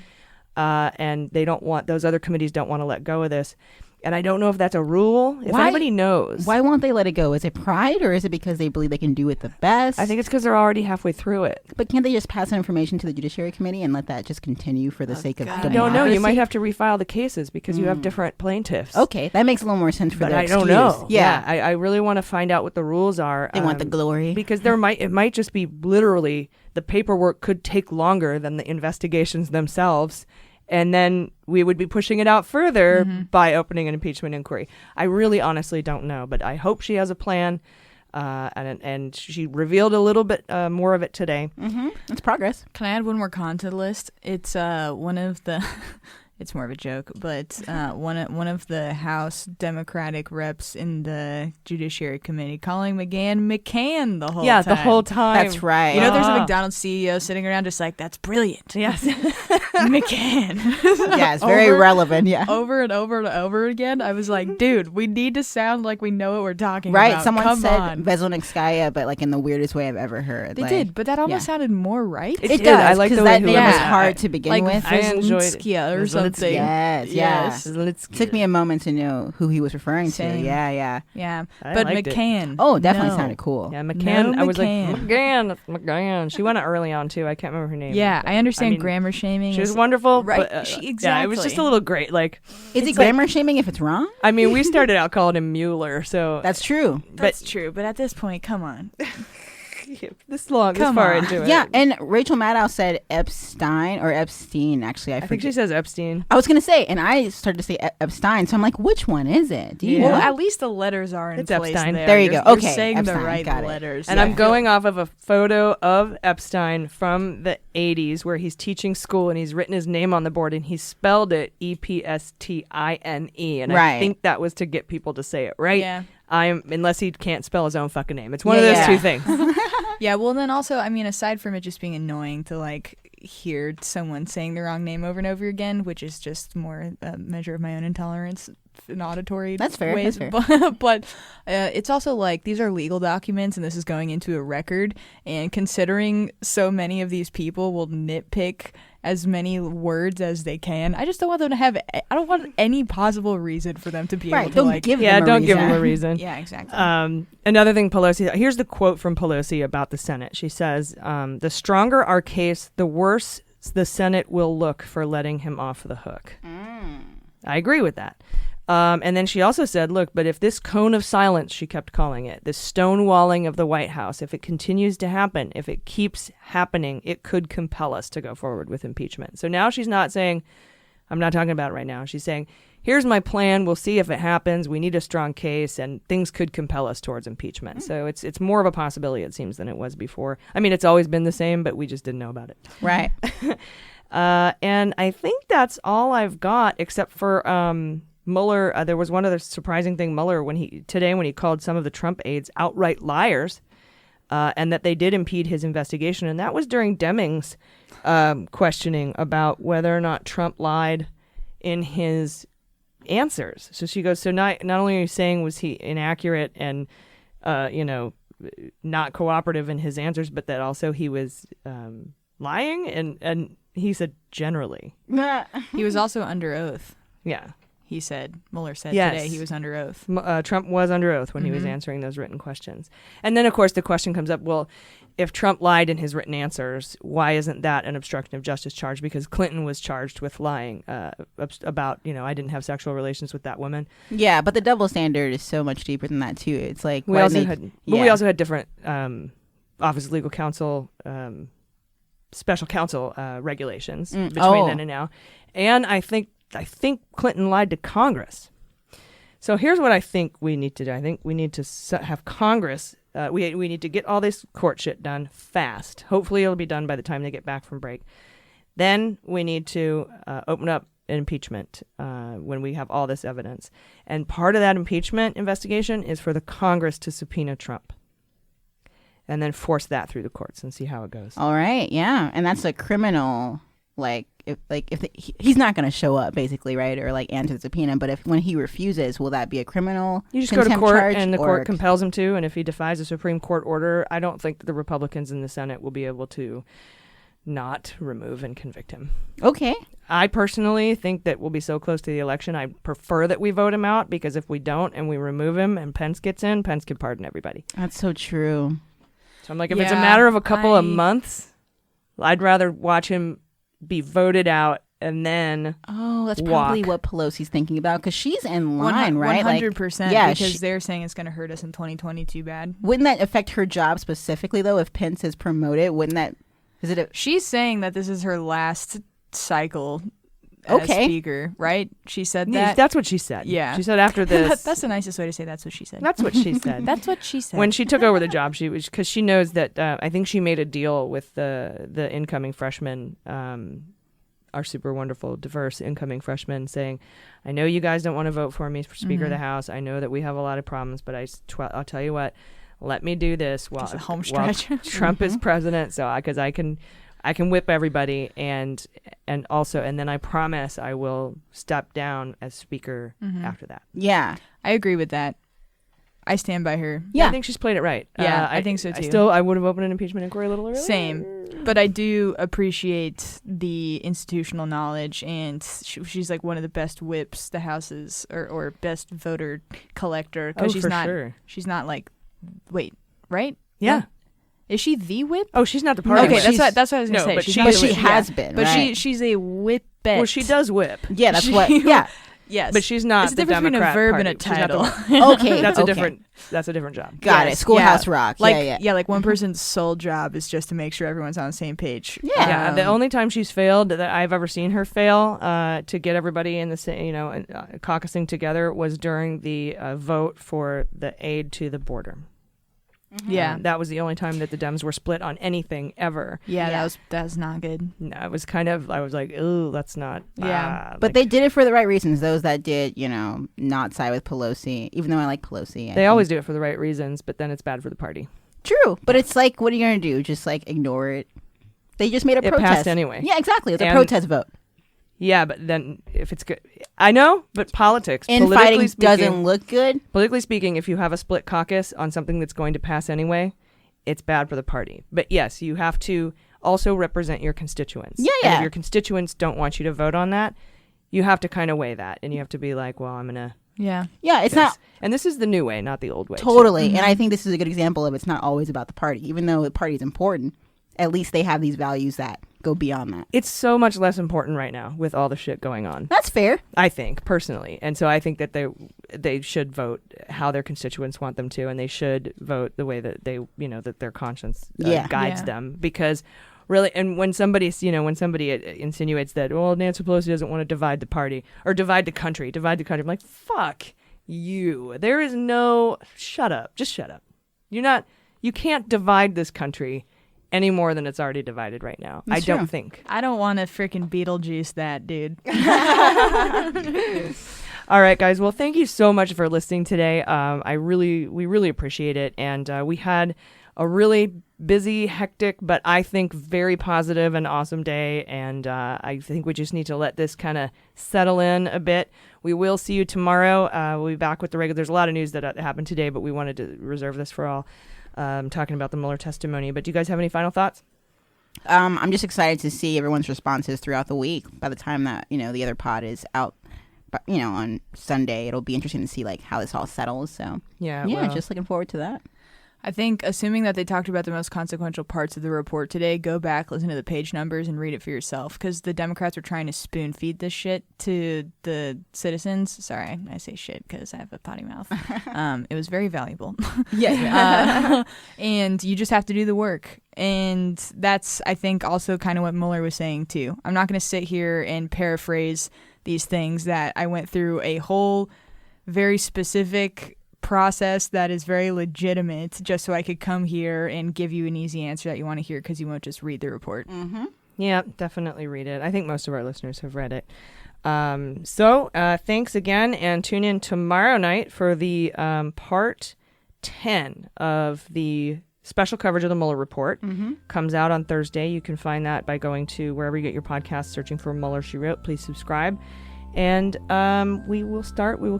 And those other committees don't want to let go of this. And I don't know if that's a rule. If anybody knows. Why won't they let it go? Is it pride or is it because they believe they can do it the best? I think it's because they're already halfway through it. But can't they just pass that information to the Judiciary Committee and let that just continue for the sake of democracy? I don't know. You might have to refile the cases because you have different plaintiffs. Okay, that makes a little more sense for their excuse. I don't know. Yeah, I really want to find out what the rules are. They want the glory. Because it might just be literally the paperwork could take longer than the investigations themselves. And then we would be pushing it out further by opening an impeachment inquiry. I really honestly don't know, but I hope she has a plan. And she revealed a little bit more of it today. Mm-hmm. It's progress. Can I add one more con to the list? It's one of the... It's more of a joke, but one of the House Democratic reps in the Judiciary Committee calling McCann the whole time. Yeah, the whole time. That's right. You know, there's a McDonald's CEO sitting around just like, that's brilliant. Yes. McCann. Yeah, it's very relevant. Yeah. Over and over and over again. I was like, dude, we need to sound like we know what we're talking about. Right. Someone said Veselnitskaya, but like in the weirdest way I've ever heard. They did, but that almost sounded more right. It does. I like the way that name was hard to begin with. Like Veselnitskaya or something. Yes. Took me a moment to know who he was referring to. Yeah. But McCann. Oh, definitely sounded cool. Yeah, McCann. I was like, McGann. She went early on too. I can't remember her name. Yeah, I understand grammar shaming. She was wonderful. Right. But, exactly. Yeah, it was just a little great. Like, is it grammar shaming if it's wrong? I mean, we started out calling him Mueller, so that's true. That's true. But at this point, come on. This far into it. Yeah, and Rachel Maddow said Epstein. Actually, I think she says Epstein. I was going to say, and I started to say Epstein, so I'm like, which one is it? Do you know? Well, at least the letters are in place Epstein. there. There you go. Okay, you're saying Epstein, the right letters. And I'm going off of a photo of Epstein from the 80s where he's teaching school and he's written his name on the board and he spelled it Epstine. And I think that was to get people to say it right. Yeah. Unless he can't spell his own fucking name. It's one of those two things. Yeah, well, then also, I mean, aside from it just being annoying to, like, hear someone saying the wrong name over and over again, which is just more a measure of my own intolerance in auditory ways. That's fair. But it's also, like, these are legal documents, and this is going into a record, and considering so many of these people will nitpick as many words as they can. I just don't want them to have. I don't want any possible reason for them to be able to don't like. give Yeah, them a don't give reason. them a reason. Yeah, exactly. Another thing Pelosi, here's the quote from Pelosi about the Senate. She says, the stronger our case, the worse the Senate will look for letting him off the hook. I agree with that. And then she also said, look, but if this cone of silence, she kept calling it, this stonewalling of the White House, if it continues to happen, if it keeps happening, it could compel us to go forward with impeachment. So now she's not saying, I'm not talking about it right now. She's saying, here's my plan. We'll see if it happens. We need a strong case, and things could compel us towards impeachment. So it's more of a possibility, it seems, than it was before. I mean, it's always been the same, but we just didn't know about it. Right. And I think that's all I've got, except for Mueller. There was one other surprising thing. Mueller, when he called some of the Trump aides outright liars, and that they did impede his investigation, and that was during Deming's questioning about whether or not Trump lied in his answers. So she goes, so not only are you saying was he inaccurate and not cooperative in his answers, but that also he was lying, and he said generally. He was also under oath. Yeah. He said, Mueller said Yes. today he was under oath. Trump was under oath when he was answering those written questions. And then, of course, the question comes up, well, if Trump lied in his written answers, why isn't that an obstruction of justice charge? Because Clinton was charged with lying about, I didn't have sexual relations with that woman. Yeah, but the double standard is so much deeper than that, too. It's like... We also had different Office of Legal Counsel, special counsel regulations between then and now. And I think Clinton lied to Congress. So here's what I think we need to do. I think we need to have Congress. We need to get all this court shit done fast. Hopefully it'll be done by the time they get back from break. Then we need to open up an impeachment when we have all this evidence. And part of that impeachment investigation is for the Congress to subpoena Trump. And then force that through the courts and see how it goes. All right, yeah. And that's a criminal... he's not going to show up, basically, right, or answer the subpoena. But when he refuses, will that be a criminal? You just go to contempt court, charge, and the or... court compels him to. And if he defies a Supreme Court order, I don't think the Republicans in the Senate will be able to not remove and convict him. Okay. I personally think that we'll be so close to the election. I prefer that we vote him out, because if we don't and we remove him and Pence gets in, Pence could pardon everybody. That's so true. So I'm like, if it's a matter of a couple of months, I'd rather watch him be voted out and then that's probably what Pelosi's thinking about, because she's in line, right? 100%. Yeah, because they're saying it's going to hurt us in 2022 bad. Wouldn't that affect her job specifically, though? If Pence is promoted, wouldn't that? She's saying that this is her last cycle as speaker, right? She said that. That's what she said. Yeah, she said after this. That's the nicest way to say that's what she said. That's what she said. That's what she said. When she took over the job, she was, because she knows that I think she made a deal with the incoming freshmen, our super wonderful, diverse incoming freshmen, saying, I know you guys don't want to vote for me for Speaker of the House. I know that we have a lot of problems, but I'll tell you what, let me do this while Trump is president, so because I can whip everybody, and then I promise I will step down as Speaker after that. Yeah, I agree with that. I stand by her. Yeah, I think she's played it right. Yeah, I think so too. I would have opened an impeachment inquiry a little earlier. Same, but I do appreciate the institutional knowledge, and she's like one of the best whips the House is, or best voter collector, because she's not like, wait, right? Yeah. No? Is she the whip? Oh, she's not the party. Okay, that's what I was gonna say. But she has been. But right? she's a whippette. Well, she does whip. Yeah, that's what. Yeah. Yes, but she's not. It's the difference between a verb and a title. Okay, that's a different job. Got it. Schoolhouse Rock. Like one person's sole job is just to make sure everyone's on the same page. Yeah. The only time she's failed that I've ever seen her fail to get everybody in the same, caucusing together was during the vote for the aid to the border. Yeah, that was the only time that the Dems were split on anything ever. Yeah, that was not good. No, it was kind of, I was like, ooh, that's not. But they did it for the right reasons. Those that did, not side with Pelosi, even though I like Pelosi. They always do it for the right reasons, but then it's bad for the party. True, but it's like, what are you gonna do? Just ignore it? They just made a protest. It passed anyway. Yeah, exactly. It's a protest vote. Yeah, but then if it's good, I know, but politics. Infighting doesn't look good. Politically speaking, if you have a split caucus on something that's going to pass anyway, it's bad for the party. But yes, you have to also represent your constituents. Yeah, And yeah. if your constituents don't want you to vote on that, you have to kind of weigh that, and you have to be like, well, I'm gonna. Yeah. Yeah, it's not And this is the new way, not the old way. too. totally. And I think this is a good example of it's not always about the party. Even though the party is important, at least they have these values that go beyond that. It's so much less important right now with all the shit going on. That's fair. I think personally, and so I think that they should vote how their constituents want them to, and they should vote the way that they that their conscience Yeah. guides Yeah. them. Because really, and when somebody insinuates that Nancy Pelosi doesn't want to divide the party or divide the country, I'm like, fuck you. There is no shut up. Just shut up. You can't divide this country any more than it's already divided right now. That's I don't true. think. I don't want to freaking Beetlejuice that, dude. All right, guys. Well, thank you so much for listening today. We really appreciate it. And we had a really busy, hectic, but I think very positive and awesome day. And I think we just need to let this kind of settle in a bit. We will see you tomorrow. We'll be back with the regular. There's a lot of news that happened today, but we wanted to reserve this for all. Talking about the Mueller testimony. But do you guys have any final thoughts? I'm just excited to see everyone's responses throughout the week. By the time that the other pod is out, on Sunday, it'll be interesting to see like how this all settles. So Yeah, just looking forward to that. I think, assuming that they talked about the most consequential parts of the report today, go back, listen to the page numbers, and read it for yourself. Because the Democrats are trying to spoon feed this shit to the citizens. Sorry, I say shit because I have a potty mouth. It was very valuable. And you just have to do the work. And that's, I think, also kind of what Mueller was saying, too. I'm not going to sit here and paraphrase these things that I went through a whole very specific process that is very legitimate just so I could come here and give you an easy answer that you want to hear because you won't just read the report. Mm-hmm. Yeah, definitely read it. I think most of our listeners have read it. So thanks again, and tune in tomorrow night for the part 10 of the special coverage of the Mueller report. Comes out on Thursday. You can find that by going to wherever you get your podcasts, searching for Mueller, She Wrote. Please subscribe. And we will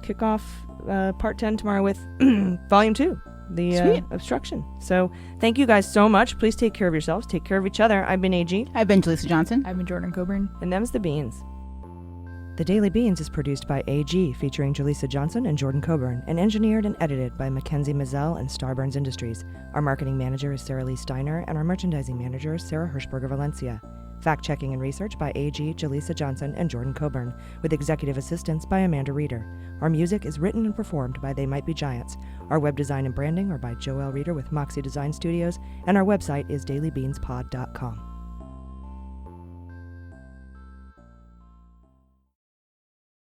kick off part 10 tomorrow with volume 2, the obstruction. So thank you guys so much. Please take care of yourselves. Take care of each other. I've been AG. I've been Jaleesa Johnson. I've been Jordan Coburn. And them's the Beans. The Daily Beans is produced by AG, featuring Jaleesa Johnson and Jordan Coburn, and engineered and edited by Mackenzie Mazzell and Starburns Industries. Our marketing manager is Sarah Lee Steiner, and our merchandising manager is Sarah Hirschberger Valencia. Fact-checking and research by AG, Jaleesa Johnson, and Jordan Coburn, with executive assistance by Amanda Reeder. Our music is written and performed by They Might Be Giants. Our web design and branding are by Joelle Reeder with Moxie Design Studios, and our website is dailybeanspod.com.